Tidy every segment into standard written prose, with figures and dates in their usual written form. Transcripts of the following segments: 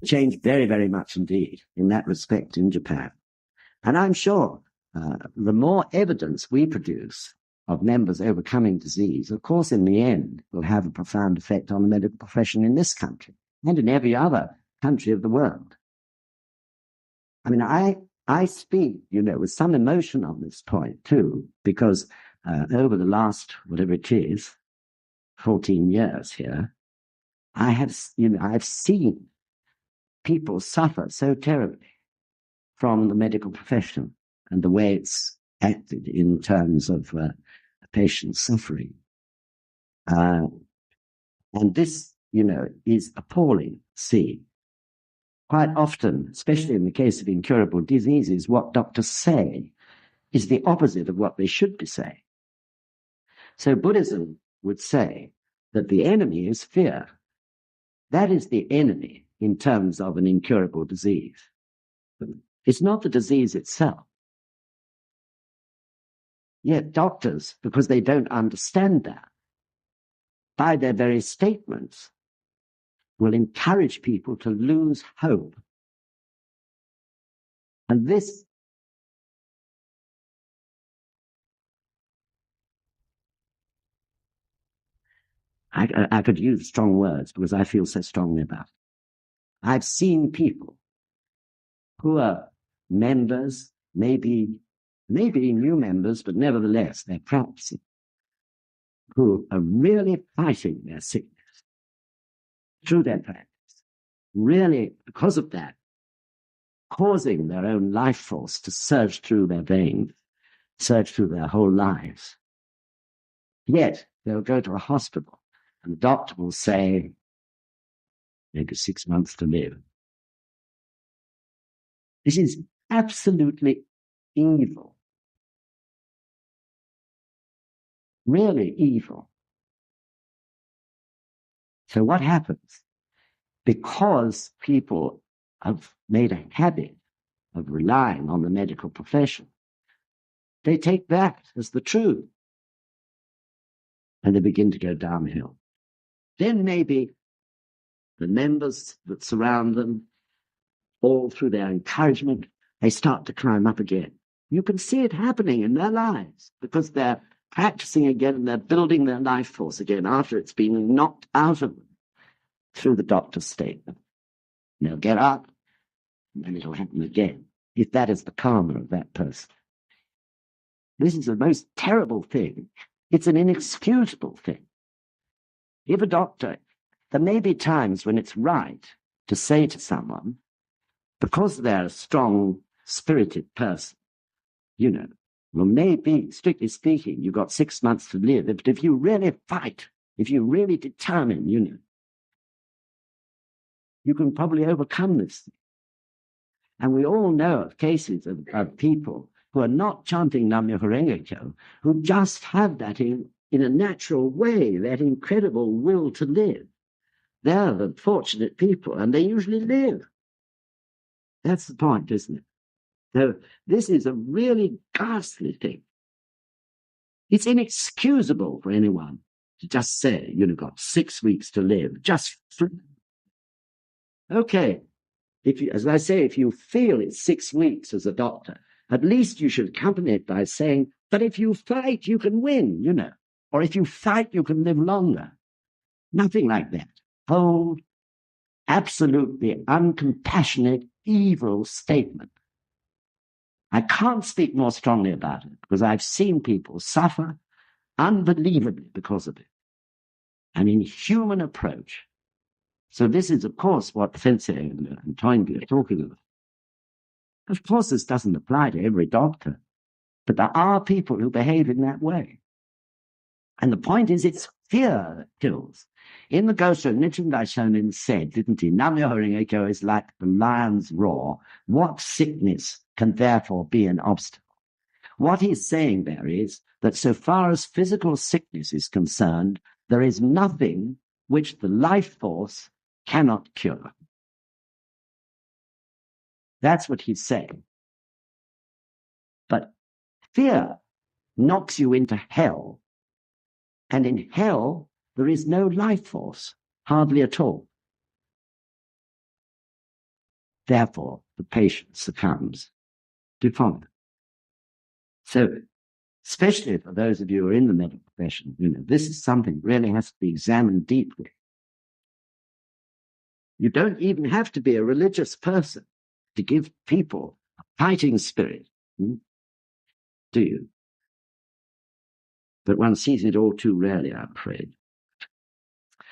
changed very, very much indeed in that respect in Japan. And I'm sure the more evidence we produce of members overcoming disease, of course, in the end, will have a profound effect on the medical profession in this country and in every other country of the world. I mean, I speak, with some emotion on this point too, because over the last, whatever it is, 14 years here, I've seen people suffer so terribly from the medical profession and the way it's acted in terms of patients suffering. And this, is appalling to see. Quite often, especially in the case of incurable diseases, what doctors say is the opposite of what they should be saying. So Buddhism would say that the enemy is fear. That is the enemy in terms of an incurable disease. It's not the disease itself. Yet doctors, because they don't understand that, by their very statements, will encourage people to lose hope. And this I could use strong words because I feel so strongly about it. I've seen people who are members, maybe new members, but nevertheless they're practicing, who are really fighting their sickness through their practice, really, because of that, causing their own life force to surge through their veins, surge through their whole lives. Yet they'll go to a hospital and the doctor will say, maybe 6 months to live. This is absolutely evil. Really evil. So what happens? Because people have made a habit of relying on the medical profession, they take that as the truth. And they begin to go downhill. Then maybe the members that surround them, all through their encouragement, they start to climb up again. You can see it happening in their lives because they're practicing again and they're building their life force again after it's been knocked out of them through the doctor's statement. And they'll get up and then it'll happen again, if that is the karma of that person. This is the most terrible thing. It's an inexcusable thing. If a doctor, there may be times when it's right to say to someone, because they're a strong, spirited person, well, maybe, strictly speaking, you've got 6 months to live, but if you really fight, if you really determine, you can probably overcome this. And we all know of cases of people who are not chanting Nam-myoho Renge-kyo, who just have that in a natural way, that incredible will to live. They're the fortunate people, and they usually live. That's the point, isn't it? So this is a really ghastly thing. It's inexcusable for anyone to just say, you've got 6 weeks to live. Okay, as I say, if you feel it's 6 weeks as a doctor, at least you should accompany it by saying, but if you fight, you can win, or if you fight, you can live longer. Nothing like that. Cold, absolutely uncompassionate, evil statement. I can't speak more strongly about it because I've seen people suffer unbelievably because of it. An inhuman approach. So this is, of course, what Sensei and Toynbee are talking about. Of course, this doesn't apply to every doctor, but there are people who behave in that way. And the point is, it's fear that kills. In the Gosho, Nichiren Buddhism said, didn't he, Nam-myoho Renge-kyo is like the lion's roar. What sickness can therefore be an obstacle? What he's saying there is that so far as physical sickness is concerned, there is nothing which the life force cannot cure. That's what he's saying. But fear knocks you into hell. And in hell, there is no life force, hardly at all. therefore the patient succumbs to follow. So, especially for those of you who are in the medical profession, this is something that really has to be examined deeply. You don't even have to be a religious person to give people a fighting spirit, do you? But one sees it all too rarely, I'm afraid.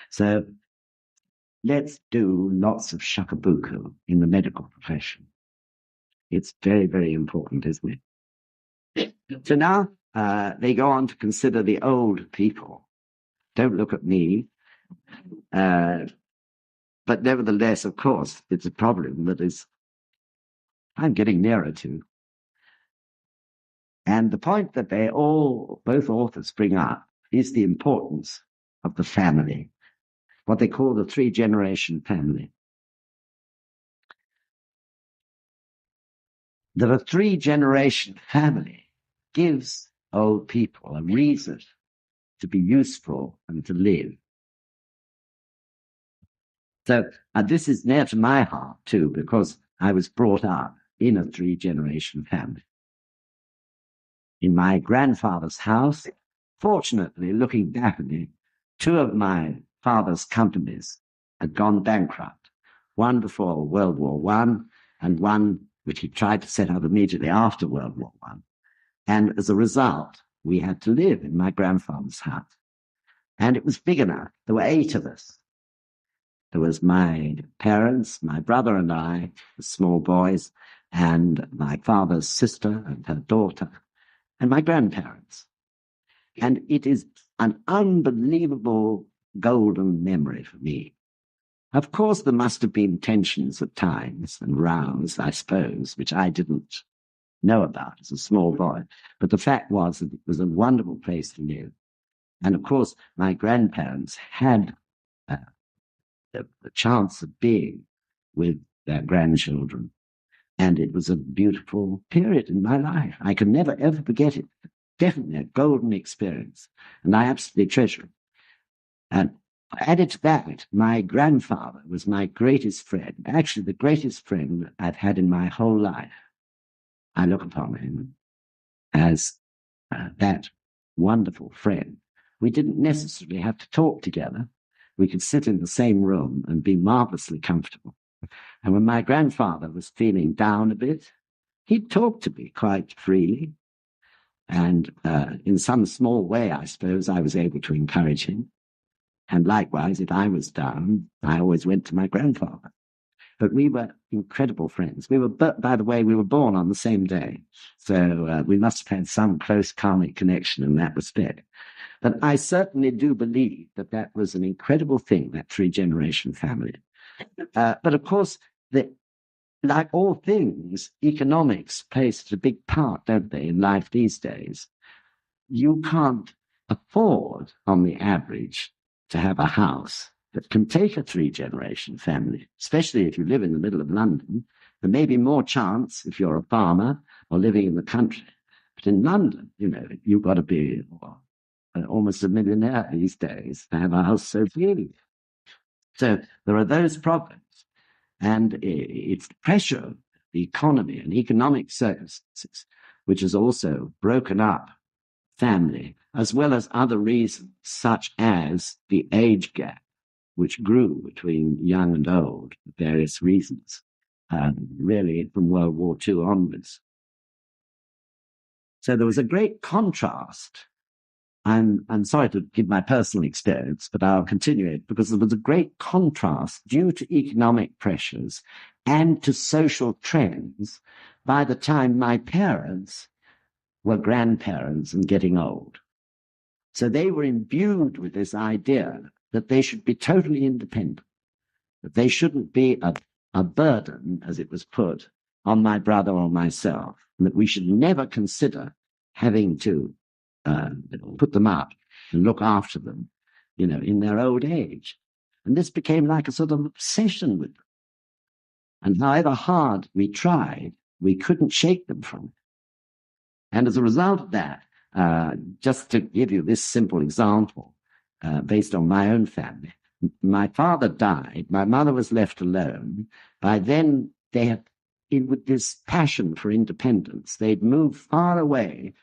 So let's do lots of shakabuku in the medical profession. It's very, very important, isn't it? So now they go on to consider the old people. Don't look at me. But nevertheless, of course, it's a problem that I'm getting nearer to. And the point that both authors bring up is the importance of the family, what they call the 3-generation family. That a 3-generation family gives old people a reason to be useful and to live. So this is near to my heart too, because I was brought up in a 3-generation family. In my grandfather's house, fortunately, looking back at it, 2 of my father's companies had gone bankrupt, one before World War I and one which he tried to set up immediately after World War I. And as a result, we had to live in my grandfather's house. And it was big enough. There were 8 of us. There was my parents, my brother and I, the small boys, and my father's sister and her daughter, and my grandparents. And it is an unbelievable golden memory for me. Of course, there must have been tensions at times and rows, I suppose, which I didn't know about as a small boy. But the fact was that it was a wonderful place to live. And of course, my grandparents had the chance of being with their grandchildren. And it was a beautiful period in my life. I can never, ever forget it. Definitely a golden experience. And I absolutely treasure it. And added to that, my grandfather was my greatest friend, actually the greatest friend I've had in my whole life. I look upon him as that wonderful friend. We didn't necessarily have to talk together. We could sit in the same room and be marvelously comfortable. And when my grandfather was feeling down a bit, he'd talk to me quite freely. And in some small way, I suppose, I was able to encourage him. And likewise, if I was down, I always went to my grandfather. But we were incredible friends. By the way, we were born on the same day. So we must have had some close karmic connection in that respect. But I certainly do believe that that was an incredible thing, that 3-generation family. But of course, like all things, economics plays a big part, don't they, in life these days? You can't afford, on the average, to have a house that can take a 3-generation family, especially if you live in the middle of London. There may be more chance if you're a farmer or living in the country. But in London, you've got to be almost a millionaire these days to have a house so big. So there are those problems. And it's the pressure of the economy and economic circumstances, which has also broken up family, as well as other reasons, such as the age gap, which grew between young and old for various reasons, really from World War II onwards. So there was a great contrast. I'm sorry to give my personal experience, but I'll continue it because there was a great contrast due to economic pressures and to social trends by the time my parents were grandparents and getting old. So they were imbued with this idea that they should be totally independent, that they shouldn't be a burden, as it was put, on my brother or myself, and that we should never consider having to put them up and look after them, in their old age. And this became like a sort of obsession with them. And however hard we tried, we couldn't shake them from it. And as a result of that, just to give you this simple example, based on my own family, my father died, my mother was left alone. By then, with this passion for independence, they'd moved far away,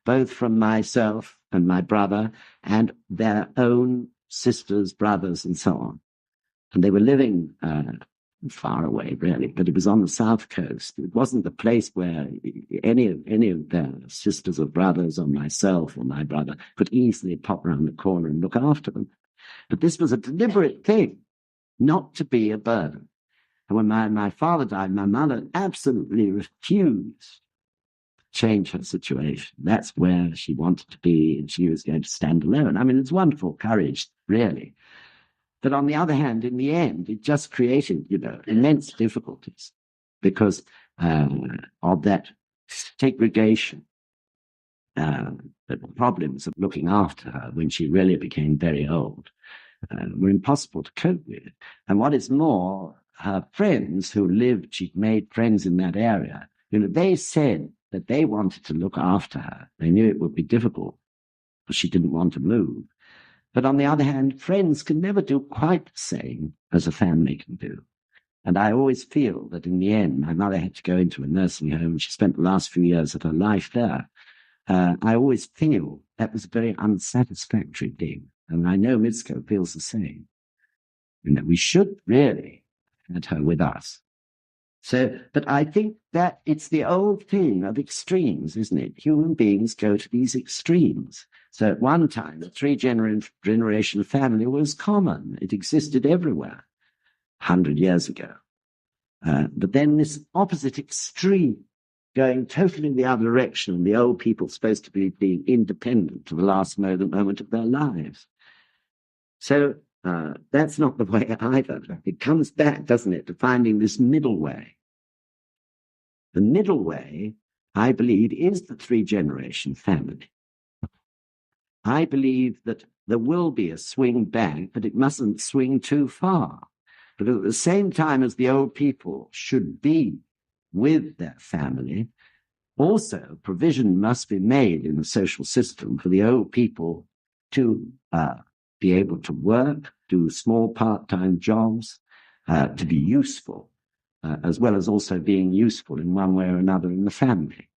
both from myself and my brother and their own sisters, brothers, and so on. And they were living far away, really, but it was on the south coast. It wasn't the place where any of their sisters or brothers or myself or my brother could easily pop around the corner and look after them. But this was a deliberate thing, not to be a burden. And when my father died, my mother absolutely refused to change her situation. That's where she wanted to be, and she was going to stand alone. I mean, it's wonderful courage, really. But on the other hand, in the end, it just created, immense difficulties because of that segregation, the problems of looking after her when she really became very old were impossible to cope with. And what is more, her friends who lived, she'd made friends in that area, they said that they wanted to look after her. They knew it would be difficult, but she didn't want to move. But on the other hand, friends can never do quite the same as a family can do. And I always feel that in the end, my mother had to go into a nursing home. She spent the last few years of her life there. I always feel that was a very unsatisfactory thing. And I know Mitsuko feels the same. We should really have her with us. So, but I think that it's the old thing of extremes, isn't it? Human beings go to these extremes. So at one time, the three-generation family was common. It existed everywhere 100 years ago. But then this opposite extreme, going totally in the other direction, the old people supposed to be being independent to the last moment of their lives. So that's not the way either. It comes back, doesn't it, to finding this middle way. The middle way, I believe, is the three-generation family. I believe that there will be a swing back, but it mustn't swing too far. But at the same time as the old people should be with their family, also provision must be made in the social system for the old people to be able to work, do small part-time jobs, to be useful, as well as also being useful in one way or another in the family.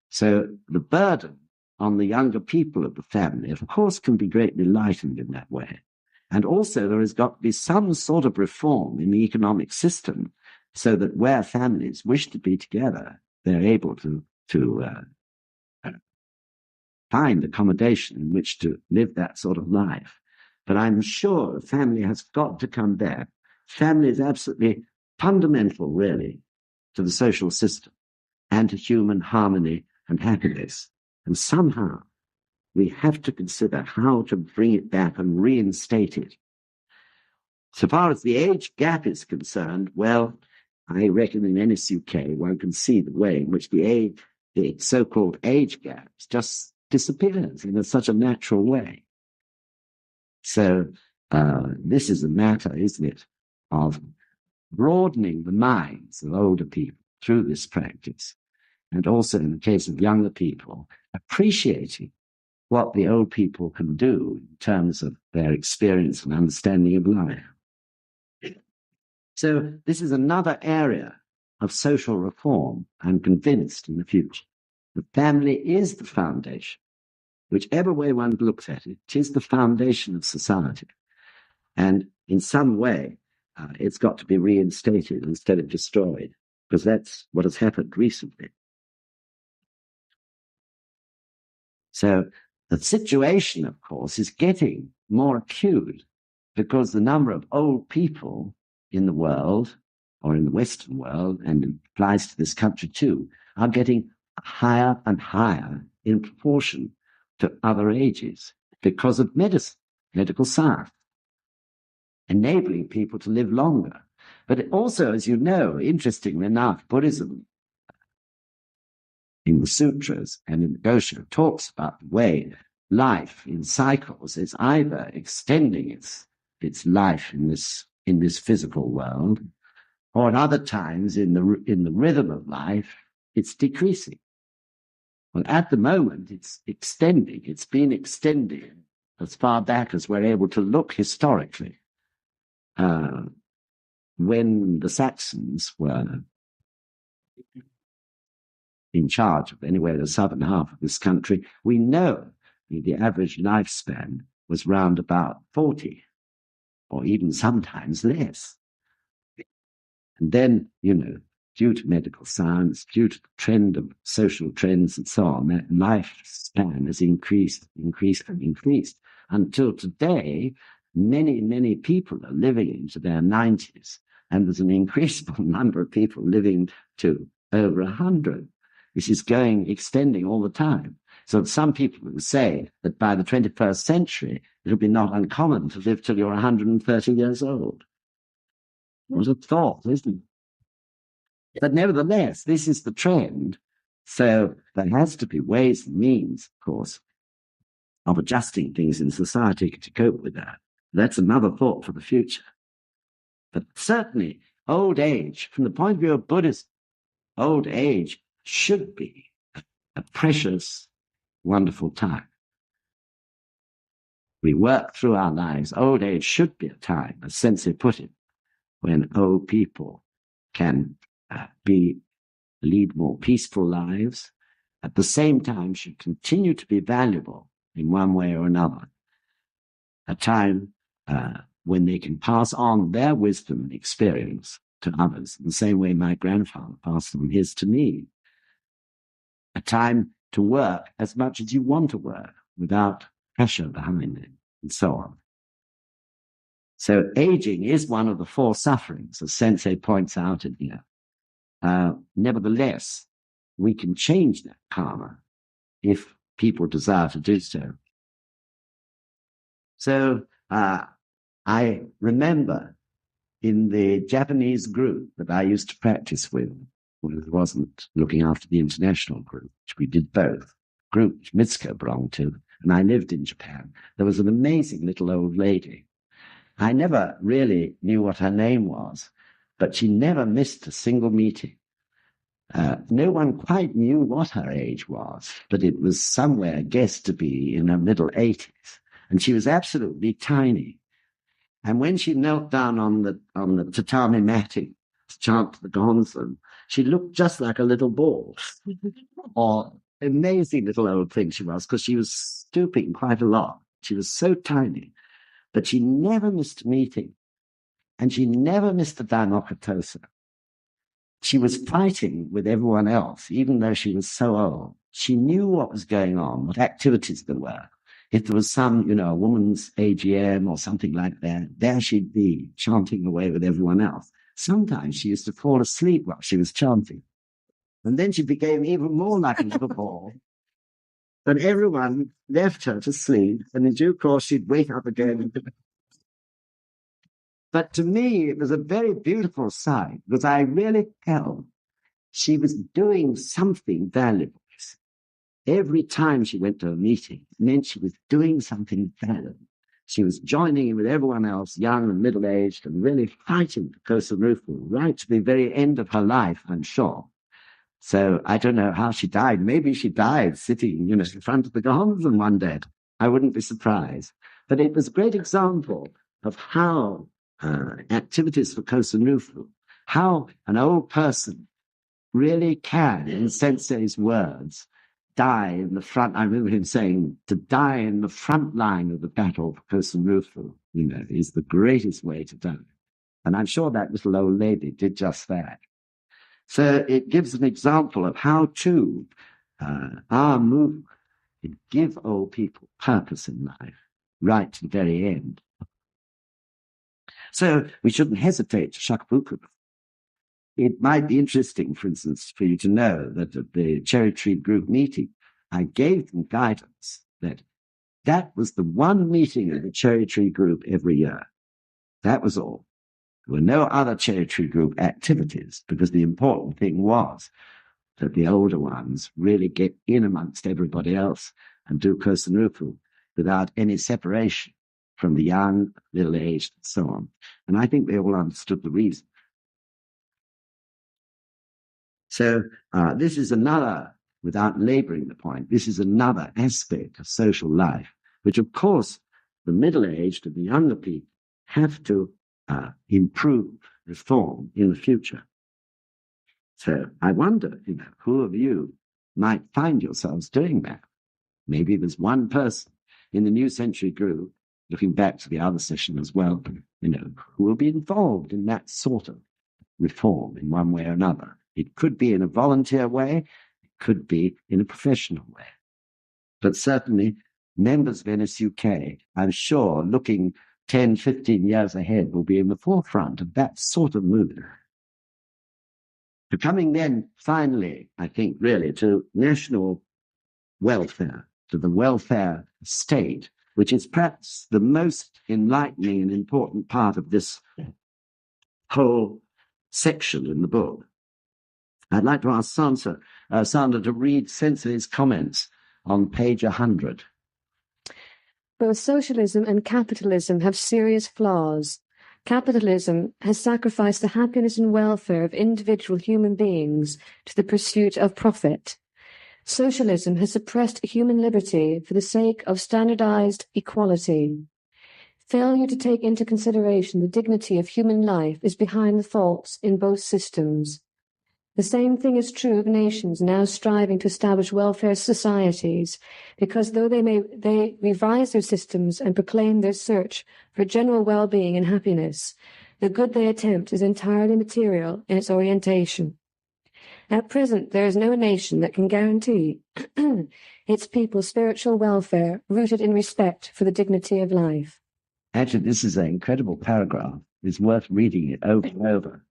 So the burden on the younger people of the family, of course, can be greatly lightened in that way. And also there has got to be some sort of reform in the economic system so that where families wish to be together, they're able to find accommodation in which to live that sort of life. But I'm sure family has got to come back. Family is absolutely fundamental, really, to the social system and to human harmony and happiness. And somehow we have to consider how to bring it back and reinstate it. So far as the age gap is concerned, well, I reckon in NSUK one can see the way in which the so-called age gap just disappears in such a natural way. So this is a matter, isn't it, of broadening the minds of older people through this practice, and also in the case of younger people, appreciating what the old people can do in terms of their experience and understanding of life. So this is another area of social reform, I'm convinced, in the future. The family is the foundation. Whichever way one looks at it, it is the foundation of society. And in some way, it's got to be reinstated instead of destroyed, because that's what has happened recently. So the situation, of course, is getting more acute because the number of old people in the world, or in the Western world, and it applies to this country too, are getting higher and higher in proportion to other ages because of medicine, medical science, enabling people to live longer. But also, as you know, interestingly enough, Buddhism in the sutras and in the Gosha talks about the way life in cycles is either extending its life in this physical world, or at other times in the rhythm of life, it's decreasing. Well, at the moment, it's extending. It's been extending as far back as we're able to look historically. When the Saxons were in charge of anywhere the southern half of this country, we know the average lifespan was round about 40, or even sometimes less. And then, due to medical science, due to the trend of social trends and so on, that lifespan has increased until today. Many, many people are living into their 90s, and there's an increasable number of people living to over 100. This is extending all the time. So some people will say that by the 21st century, it'll be not uncommon to live till you're 130 years old. What a thought, isn't it? But nevertheless, this is the trend. So there has to be ways and means, of course, of adjusting things in society to cope with that. That's another thought for the future. But certainly, old age, from the point of view of Buddhism, old age should be a precious, wonderful time. We work through our lives. Old age should be a time, as Sensei put it, when old people can lead more peaceful lives, at the same time should continue to be valuable in one way or another. A time when they can pass on their wisdom and experience to others, in the same way my grandfather passed on his to me. A time to work as much as you want to work without pressure behind it, and so on. So aging is one of the four sufferings, as Sensei points out in here. Nevertheless, we can change that karma if people desire to do so. So I remember in the Japanese group that I used to practice with, when it wasn't looking after the international group, which we did both, group which Mitsuko belonged to, and I lived in Japan, there was an amazing little old lady. I never really knew what her name was, but she never missed a single meeting. No one quite knew what her age was, but it was somewhere guessed to be in her middle 80s. And she was absolutely tiny. And when she knelt down on the tatami matting to chant the Gonzen, she looked just like a little ball. Or amazing little old thing she was, because she was stooping quite a lot. She was so tiny. But she never missed a meeting. And she never missed a Daimokkatosa. She was fighting with everyone else, even though she was so old. She knew what was going on, what activities there were. If there was some, a woman's AGM or something like that, there she'd be chanting away with everyone else. Sometimes she used to fall asleep while she was chanting. And then she became even more like a little ball. But everyone left her to sleep, and in due course she'd wake up again. But to me, it was a very beautiful sight, because I really felt she was doing something valuable. Every time she went to a meeting, it meant she was doing something valuable. She was joining in with everyone else, young and middle-aged, and really fighting for Kosen Rufu right to the very end of her life, I'm sure. So I don't know how she died. Maybe she died sitting, in front of the Gonzen one day. I wouldn't be surprised. But it was a great example of how activities for Kosen Rufu, how an old person really can, in Sensei's words, die in the front. I remember him saying, to die in the front line of the battle for Kosen Rufu, is the greatest way to die. And I'm sure that little old lady did just that. So it gives an example of how, too, our movement can give old people purpose in life, right to the very end. So we shouldn't hesitate to shakabuku. It might be interesting, for instance, for you to know that at the Cherry Tree Group meeting, I gave them guidance that was the one meeting of the Cherry Tree Group every year. That was all. There were no other Cherry Tree Group activities, because the important thing was that the older ones really get in amongst everybody else and do Kosen Rufu without any separation from the young, middle-aged, and so on. And I think they all understood the reason. So this is another, without laboring the point, this is another aspect of social life, which, of course, the middle-aged and the younger people have to improve, reform in the future. So I wonder, who of you might find yourselves doing that. Maybe there's one person in the New Century group, looking back to the other session as well, who will be involved in that sort of reform in one way or another. It could be in a volunteer way, it could be in a professional way. But certainly, members of NSUK, I'm sure, looking 10, 15 years ahead, will be in the forefront of that sort of movement. Coming then, finally, I think, really, to national welfare, to the welfare state, which is perhaps the most enlightening and important part of this whole section in the book. I'd like to ask Sandra to read Sensley's comments on page 100. Both socialism and capitalism have serious flaws. Capitalism has sacrificed the happiness and welfare of individual human beings to the pursuit of profit. Socialism has suppressed human liberty for the sake of standardized equality. Failure to take into consideration the dignity of human life is behind the faults in both systems. The same thing is true of nations now striving to establish welfare societies, because though they revise their systems and proclaim their search for general well-being and happiness, the good they attempt is entirely material in its orientation. At present, there is no nation that can guarantee its people's spiritual welfare rooted in respect for the dignity of life. Actually, this is an incredible paragraph. It's worth reading it over and over.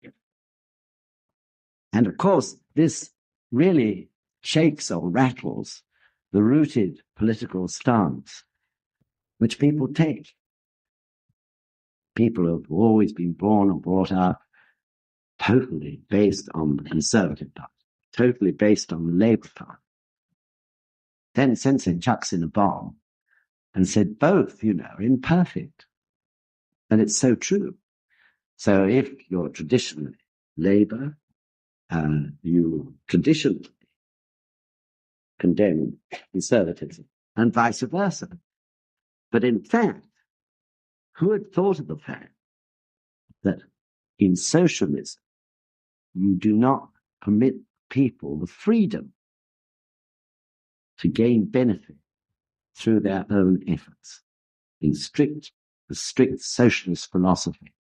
And of course, this really shakes or rattles the rooted political stance which people take. People have always been born and brought up totally based on the Conservative Party, totally based on the Labour Party. Then Sensei chucks in a bomb and said both, are imperfect. And it's so true. So if you're traditionally Labour, you traditionally condemn conservatism, and vice versa. But in fact, who had thought of the fact that in socialism, you do not permit people the freedom to gain benefit through their own efforts? In the strict socialist philosophy,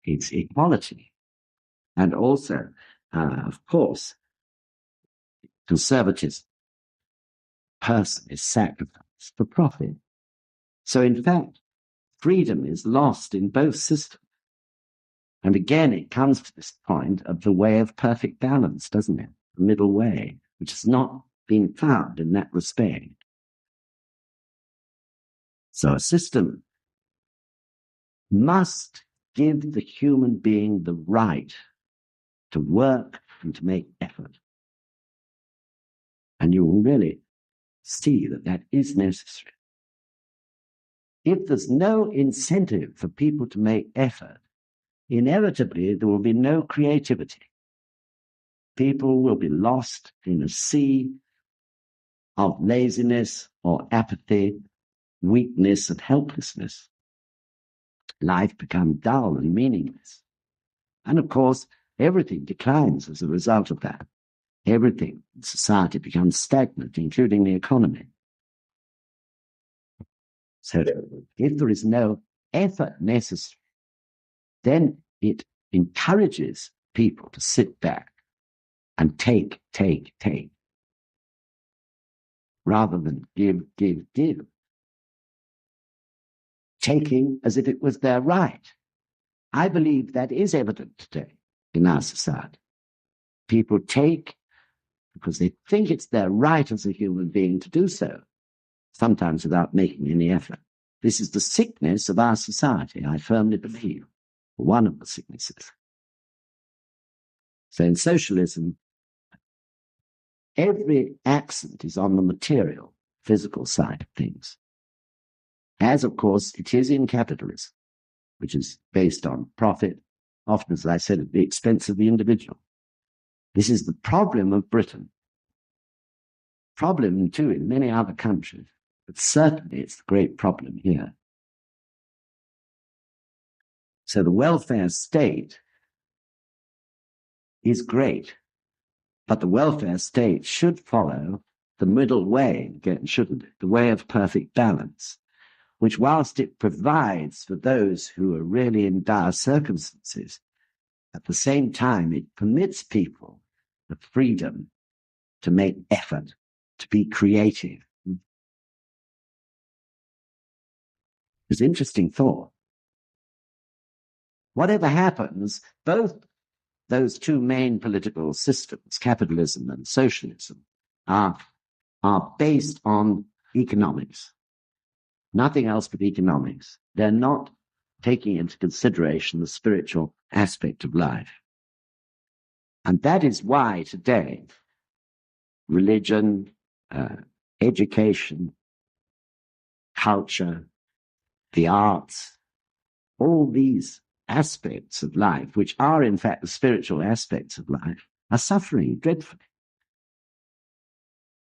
it's equality. And also, of course, conservatism, person is sacrificed for profit. So in fact, freedom is lost in both systems. And again, it comes to this point of the way of perfect balance, doesn't it? The middle way, which has not been found in that respect. So a system must give the human being the right to work and to make effort. And you will really see that that is necessary. If there's no incentive for people to make effort, inevitably there will be no creativity. People will be lost in a sea of laziness or apathy, weakness and helplessness. Life becomes dull and meaningless. And of course, everything declines as a result of that. Everything in society becomes stagnant, including the economy. So if there is no effort necessary, then it encourages people to sit back and take, rather than give. Taking as if it was their right. I believe that is evident today in our society. People take because they think it's their right as a human being to do so, sometimes without making any effort. This is the sickness of our society, I firmly believe, one of the sicknesses. So in socialism, every accent is on the material, physical side of things, as of course it is in capitalism, which is based on profit, often, as I said, at the expense of the individual. This is the problem of Britain. Problem, too, in many other countries, but certainly it's the great problem here. So the welfare state is great, But the welfare state should follow the middle way, again, shouldn't it? The way of perfect balance, which, whilst it provides for those who are really in dire circumstances, at the same time, it permits people the freedom to make effort, to be creative. It's an interesting thought. Whatever happens, both those two main political systems, capitalism and socialism, are based on economics. Nothing else but economics. They're not taking into consideration the spiritual aspect of life. And that is why today religion, education, culture, the arts, all these aspects of life, which are in fact the spiritual aspects of life, are suffering dreadfully.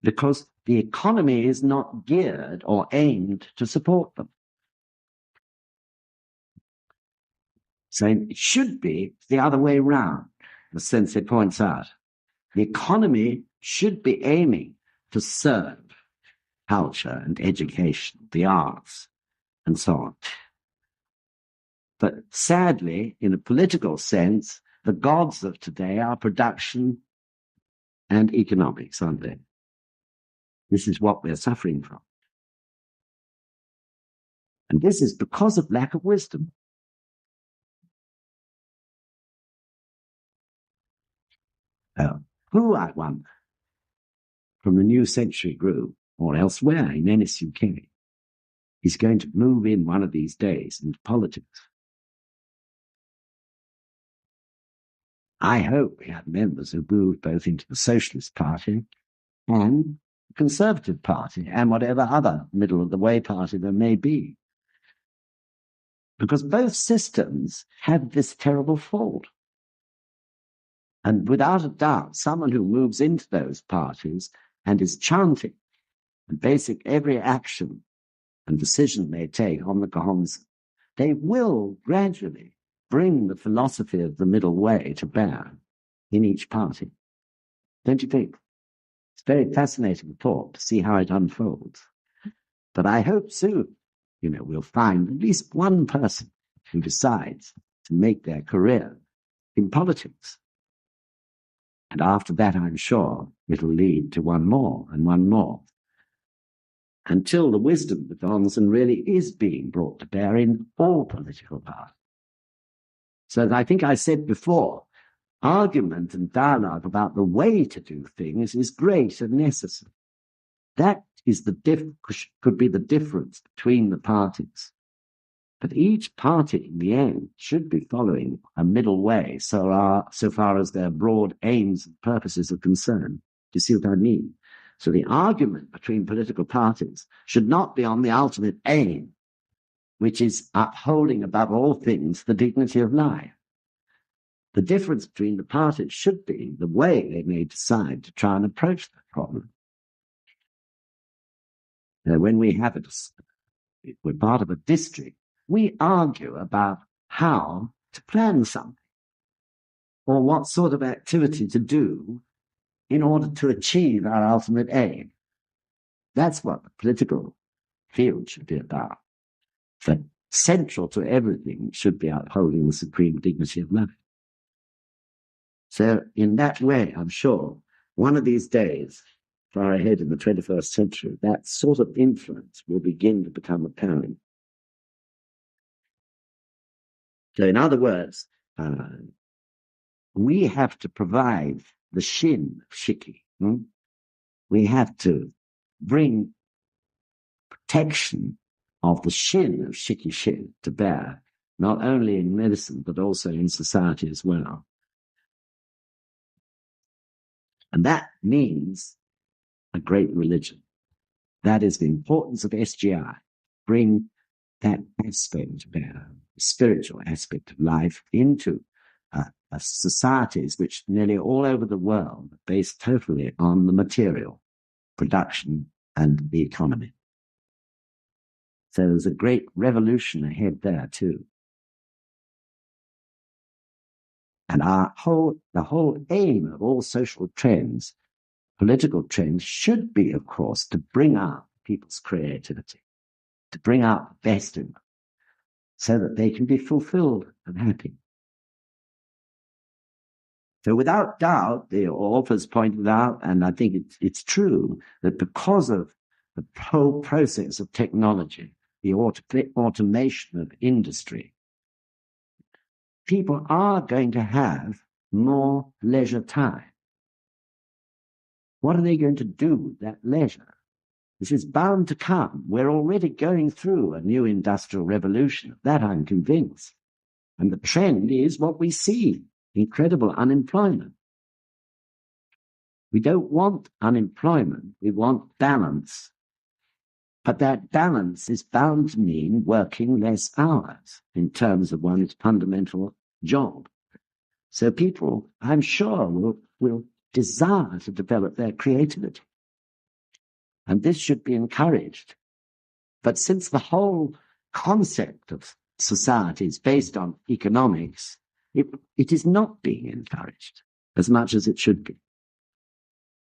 Because the economy is not geared or aimed to support them. So it should be the other way round, as Sensei points out. The economy should be aiming to serve culture and education, the arts, and so on. But sadly, in a political sense, the gods of today are production and economics, aren't they? This is what we're suffering from. And this is because of lack of wisdom. Who, I wonder, from the New Century Group or elsewhere in NSUK, is going to move in one of these days into politics? I hope we have members who move both into the Socialist Party and the Conservative Party and whatever other middle-of-the-way party there may be. Because both systems have this terrible fault. And without a doubt, someone who moves into those parties and is chanting and basing every action and decision they take on the Gohonzon, they will gradually bring the philosophy of the middle way to bear in each party. Don't you think? It's a very fascinating thought to see how it unfolds. But I hope soon, we'll find at least one person who decides to make their career in politics. And after that, I'm sure it'll lead to one more and one more, until the wisdom of the Gohonzon really is being brought to bear in all political parties. So I think I said before, argument and dialogue about the way to do things is great and necessary. That is could be the difference between the parties. But each party, in the end, should be following a middle way so far as their broad aims and purposes are concerned. Do you see what I mean? So the argument between political parties should not be on the ultimate aim, which is upholding above all things the dignity of life. The difference between the parties should be the way they may decide to try and approach that problem. When we're part of a district, we argue about how to plan something or what sort of activity to do in order to achieve our ultimate aim. That's what the political field should be about. But central to everything should be upholding the supreme dignity of life. So in that way, I'm sure, one of these days, far ahead in the 21st century, that sort of influence will begin to become apparent. So in other words, we have to provide the shin of Shiki. We have to bring protection of the shin of Shiki Shin to bear, not only in medicine, but also in society as well. And that means a great religion. That is the importance of SGI. Bring that aspect to bear, the spiritual aspect of life, into societies which nearly all over the world are based totally on the material, production, and the economy. So there's a great revolution ahead there too. And the whole aim of all social trends, political trends, should be, of course, to bring out people's creativity, to bring out the best in them, so that they can be fulfilled and happy. So without doubt, the authors pointed out, and I think it's true, that because of the whole process of technology, the automation of industry, people are going to have more leisure time. What are they going to do with that leisure? This is bound to come. We're already going through a new industrial revolution. Of that I'm convinced. And the trend is what we see, incredible unemployment. We don't want unemployment. We want balance. But that balance is bound to mean working less hours in terms of one's fundamental job. So people, I'm sure, will desire to develop their creativity. And this should be encouraged. But since the whole concept of society is based on economics, it is not being encouraged as much as it should be.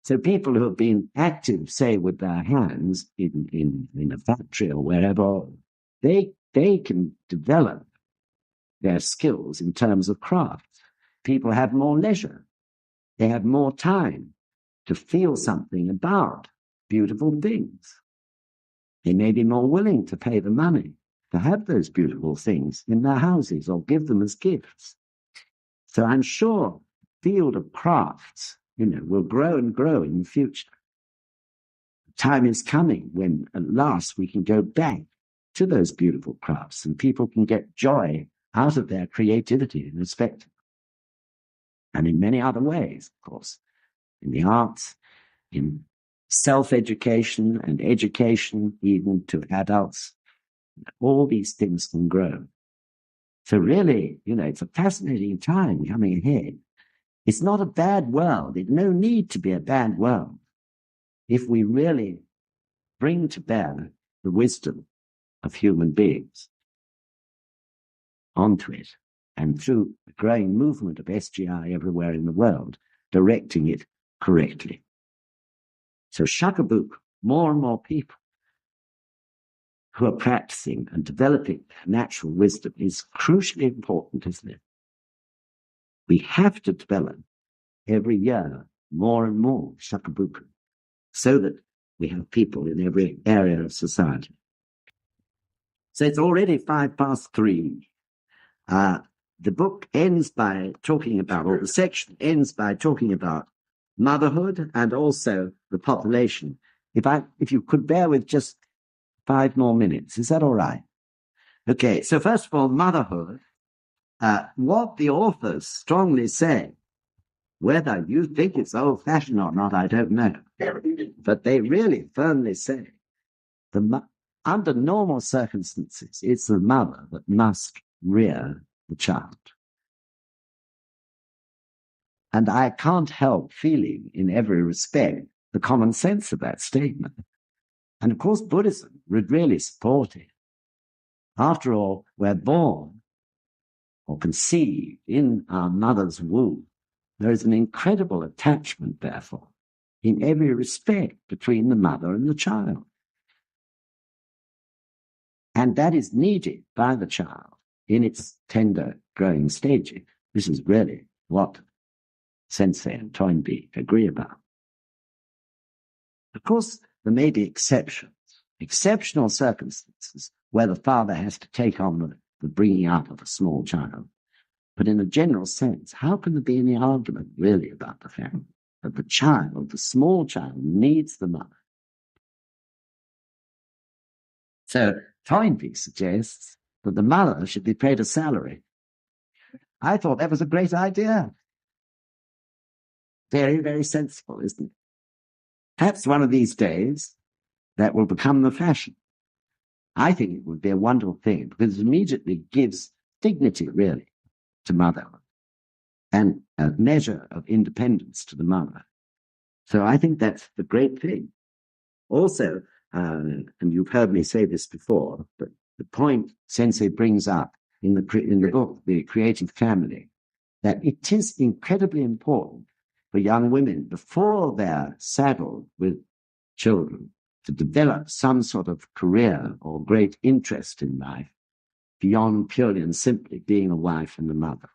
So people who have been active, say, with their hands in a factory or wherever, they can develop their skills in terms of craft. People have more leisure. They have more time to feel something about beautiful things. They may be more willing to pay the money to have those beautiful things in their houses or give them as gifts. So I'm sure the field of crafts, will grow and grow in the future. Time is coming when at last we can go back to those beautiful crafts and people can get joy out of their creativity and respect. And in many other ways, of course, in the arts, in self-education and education, even to adults, all these things can grow. So really, it's a fascinating time coming ahead. It's not a bad world. There's no need to be a bad world if we really bring to bear the wisdom of human beings onto it, and through the growing movement of SGI everywhere in the world, directing it correctly. So shakabuk, more and more people who are practicing and developing natural wisdom is crucially important, isn't it? We have to develop every year more and more shakabuku so that we have people in every area of society. So it's already 3:05. The book ends by talking about, or the section ends by talking about motherhood and also the population. If you could bear with just 5 more minutes, is that all right? Okay, so first of all, motherhood. What the authors strongly say, whether you think it's old-fashioned or not, I don't know, but they really firmly say under normal circumstances, it's the mother that must rear the child. And I can't help feeling, in every respect, the common sense of that statement. And of course, Buddhism would really support it. After all, we're born or conceived in our mother's womb. There is an incredible attachment, therefore, in every respect between the mother and the child. And that is needed by the child in its tender growing stages. This is really what Sensei and Toynbee agree about. Of course, there may be exceptional circumstances where the father has to take on the bringing up of a small child. But in a general sense, how can there be any argument really about the fact that the small child, needs the mother? So Toynbee suggests that the mother should be paid a salary. I thought that was a great idea. Very, very sensible, isn't it? Perhaps one of these days that will become the fashion. I think it would be a wonderful thing because it immediately gives dignity, really, to motherhood and a measure of independence to the mother. So I think that's the great thing. Also, and you've heard me say this before, but the point Sensei brings up in the book, The Creative Family, that it is incredibly important for young women, before they're saddled with children, to develop some sort of career or great interest in life beyond purely and simply being a wife and a mother.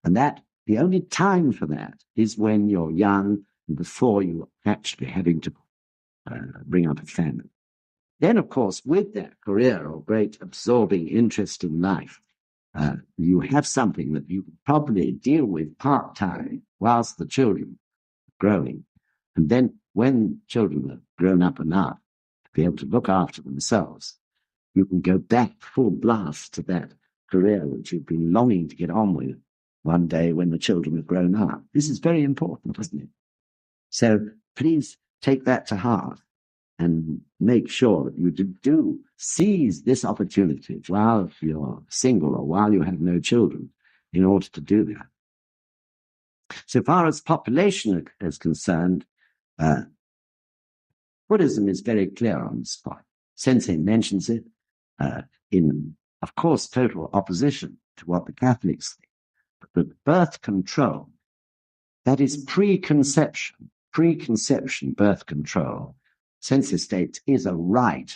And that the only time for that is when you're young and before you're actually having to bring up a family. Then, of course, with that career or great absorbing interest in life, you have something that you can probably deal with part-time whilst the children are growing. And then when children are grown up enough to be able to look after themselves, you can go back full blast to that career which you've been longing to get on with one day when the children have grown up. This is very important, isn't it? So please take that to heart and make sure that you do seize this opportunity while you're single or while you have no children in order to do that. So far as population is concerned, Buddhism is very clear on this point. Sensei mentions it in, of course, total opposition to what the Catholics think. But the birth control, that is preconception birth control, Sensei states, is a right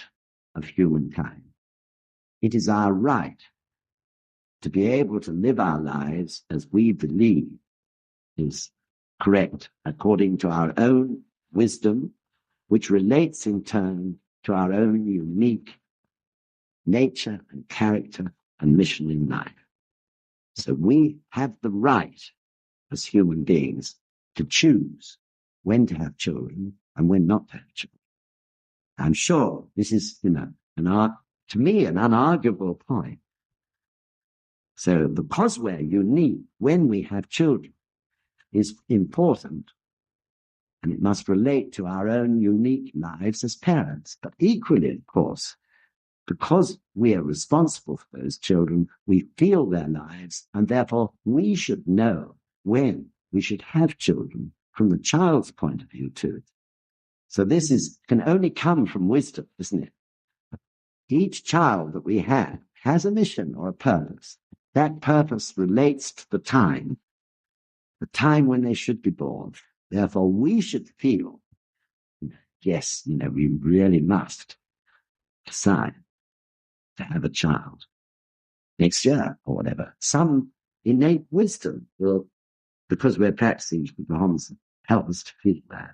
of humankind. It is our right to be able to live our lives as we believe is correct, according to our own wisdom, which relates in turn to our own unique nature and character and mission in life. So we have the right as human beings to choose when to have children and when not to have children. I'm sure this is, to me, an unarguable point. So because we're unique when we have children is important, and it must relate to our own unique lives as parents. But equally, of course, because we are responsible for those children, we feel their lives, and therefore we should know when we should have children from the child's point of view too. So this can only come from wisdom, isn't it? Each child that we have has a mission or a purpose. That purpose relates to the time when they should be born. Therefore, we should feel, yes, we really must decide to have a child next year or whatever. Some innate wisdom will, because we're practicing Buddhism, help us to feel that.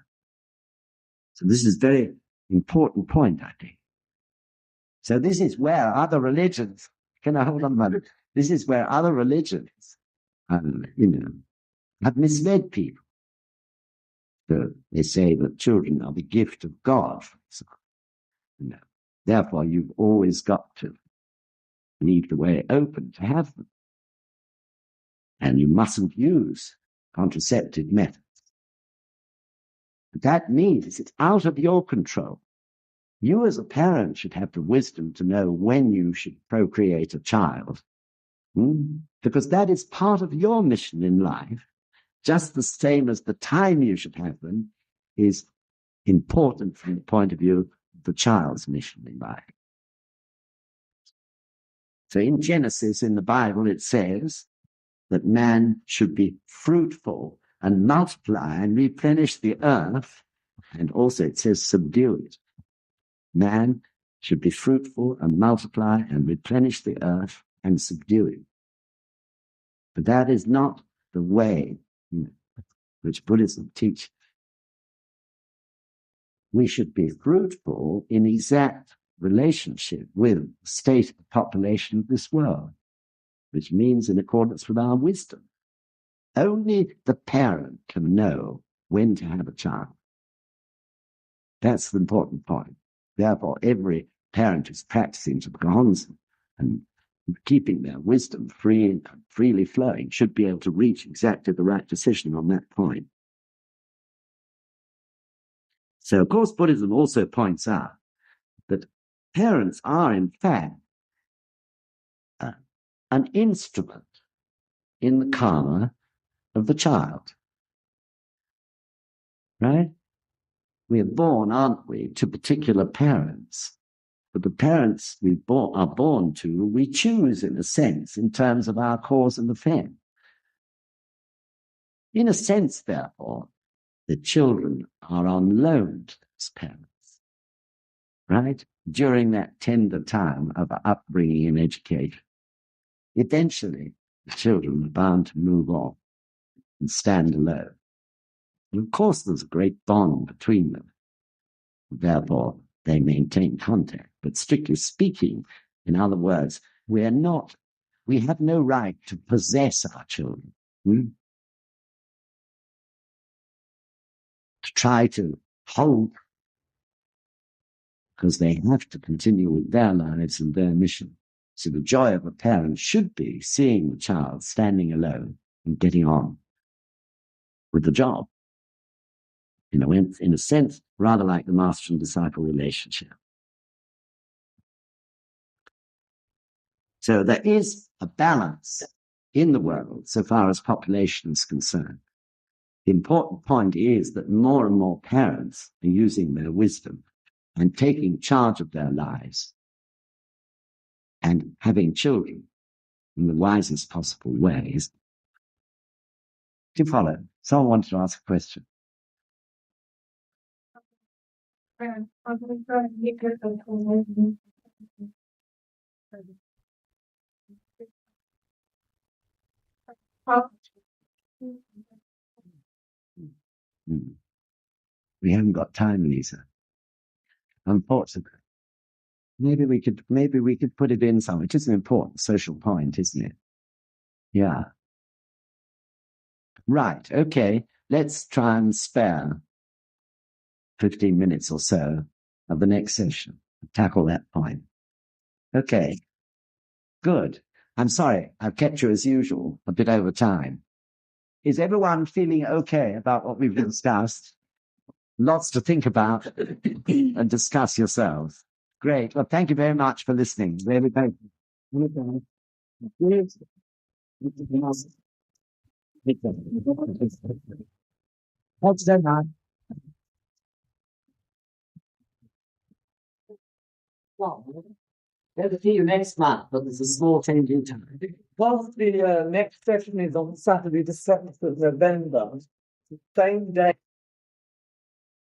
So this is a very important point, I think. So this is where other religions, can I hold on a moment? This is where other religions, have misled people. So they say that children are the gift of God. So, therefore, you've always got to leave the way open to have them. And you mustn't use contraceptive methods. But that means it's out of your control. You as a parent should have the wisdom to know when you should procreate a child, because that is part of your mission in life, just the same as the time you should have them is important from the point of view of the child's mission in life. So in Genesis, in the Bible, it says that man should be fruitful and multiply and replenish the earth, and also it says subdue it. Man should be fruitful and multiply and replenish the earth and subdue it. But that is not the way which Buddhism teaches. We should be fruitful in exact relationship with the state of the population of this world, which means in accordance with our wisdom. Only the parent can know when to have a child. That's the important point. Therefore, every parent who's practicing Buddhism and keeping their wisdom free and freely flowing should be able to reach exactly the right decision on that point. So, of course, Buddhism also points out that parents are, in fact, an instrument in the karma of the child. Right? We are born, aren't we, to particular parents. But the parents we are born to, we choose, in a sense, in terms of our cause and effect. In a sense, therefore, the children are on loan to those parents, right? During that tender time of upbringing and education. Eventually, the children are bound to move on and stand alone. And of course, there's a great bond between them. Therefore, they maintain contact. But strictly speaking, in other words, we have no right to possess our children. To try to hold, because they have to continue with their lives and their mission. So the joy of a parent should be seeing the child standing alone and getting on with the job. In a sense, rather like the master and disciple relationship. So there is a balance in the world so far as population is concerned. The important point is that more and more parents are using their wisdom and taking charge of their lives and having children in the wisest possible ways. Do you follow? Someone wanted to ask a question. We haven't got time, Lisa. Unfortunately. Maybe we could put it in somewhere. It is an important social point, isn't it? Yeah. Right. Okay. Let's try and spare 15 minutes or so of the next session. Tackle that point. Okay. Good. I'm sorry. I've kept you as usual a bit over time. Is everyone feeling okay about what we've discussed? Lots to think about and discuss yourselves. Great. Well, thank you very much for listening. Really thank you. Thanks so much. Well, to see you next month, but there's a small change in time. Because the next session is on Saturday, the 7th of November, same day